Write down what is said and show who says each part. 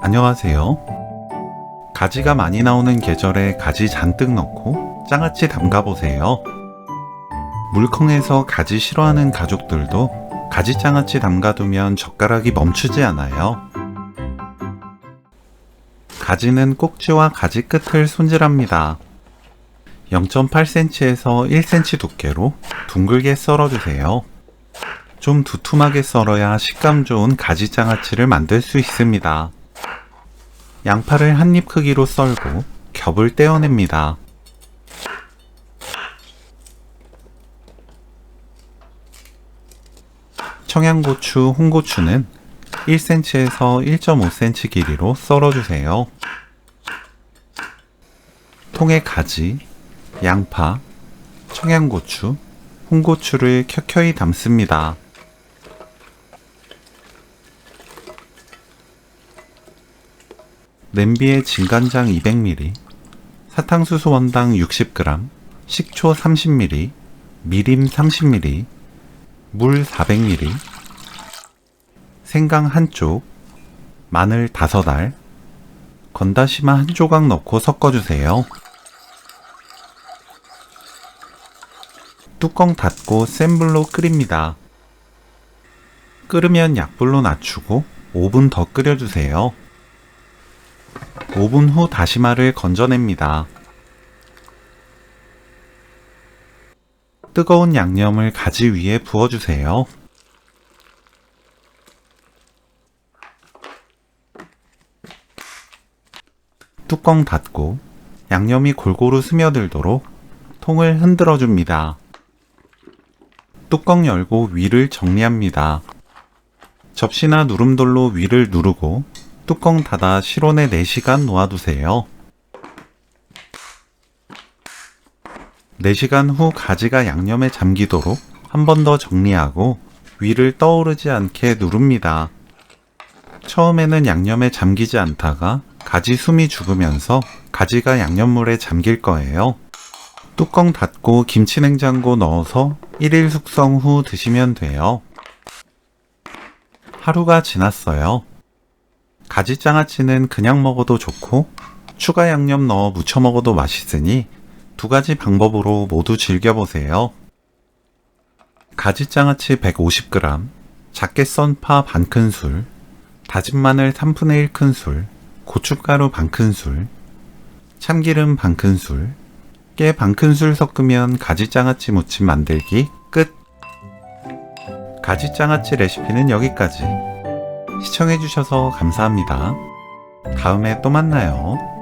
Speaker 1: 안녕하세요. 가지가 많이 나오는 계절에 가지 잔뜩 넣고 장아찌 담가보세요. 물컹해서 가지 싫어하는 가족들도 가지 장아찌 담가두면 젓가락이 멈추지 않아요. 가지는 꼭지와 가지 끝을 손질합니다. 0.8cm에서 1cm 두께로 둥글게 썰어주세요. 좀 두툼하게 썰어야 식감 좋은 가지 장아찌를 만들 수 있습니다. 양파를 한 입 크기로 썰고 겹을 떼어냅니다. 청양고추, 홍고추는 1cm에서 1.5cm 길이로 썰어주세요. 통에 가지, 양파, 청양고추, 홍고추를 켜켜이 담습니다. 냄비에 진간장 200ml, 사탕수수 원당 60g, 식초 30ml, 미림 30ml, 물 400ml, 생강 한쪽, 마늘 5알, 건다시마 한 조각 넣고 섞어주세요. 뚜껑 닫고 센 불로 끓입니다. 끓으면 약불로 낮추고 5분 더 끓여주세요. 5분 후 다시마를 건져냅니다. 뜨거운 양념을 가지 위에 부어주세요. 뚜껑 닫고 양념이 골고루 스며들도록 통을 흔들어 줍니다. 뚜껑 열고 위를 정리합니다. 접시나 누름돌로 위를 누르고 뚜껑 닫아 실온에 4시간 놓아두세요. 4시간 후 가지가 양념에 잠기도록 한 번 더 정리하고 위를 떠오르지 않게 누릅니다. 처음에는 양념에 잠기지 않다가 가지 숨이 죽으면서 가지가 양념물에 잠길 거예요. 뚜껑 닫고 김치냉장고 넣어서 1일 숙성 후 드시면 돼요. 하루가 지났어요. 가지장아찌는 그냥 먹어도 좋고 추가 양념 넣어 무쳐 먹어도 맛있으니 2가지 방법으로 모두 즐겨보세요. 가지장아찌 150g, 작게 썬 파 반큰술, 다진 마늘 3분의 1큰술, 고춧가루 반큰술, 참기름 반큰술, 깨 반큰술 섞으면 가지장아찌 무침 만들기 끝! 가지장아찌 레시피는 여기까지. 시청해주셔서 감사합니다. 다음에 또 만나요.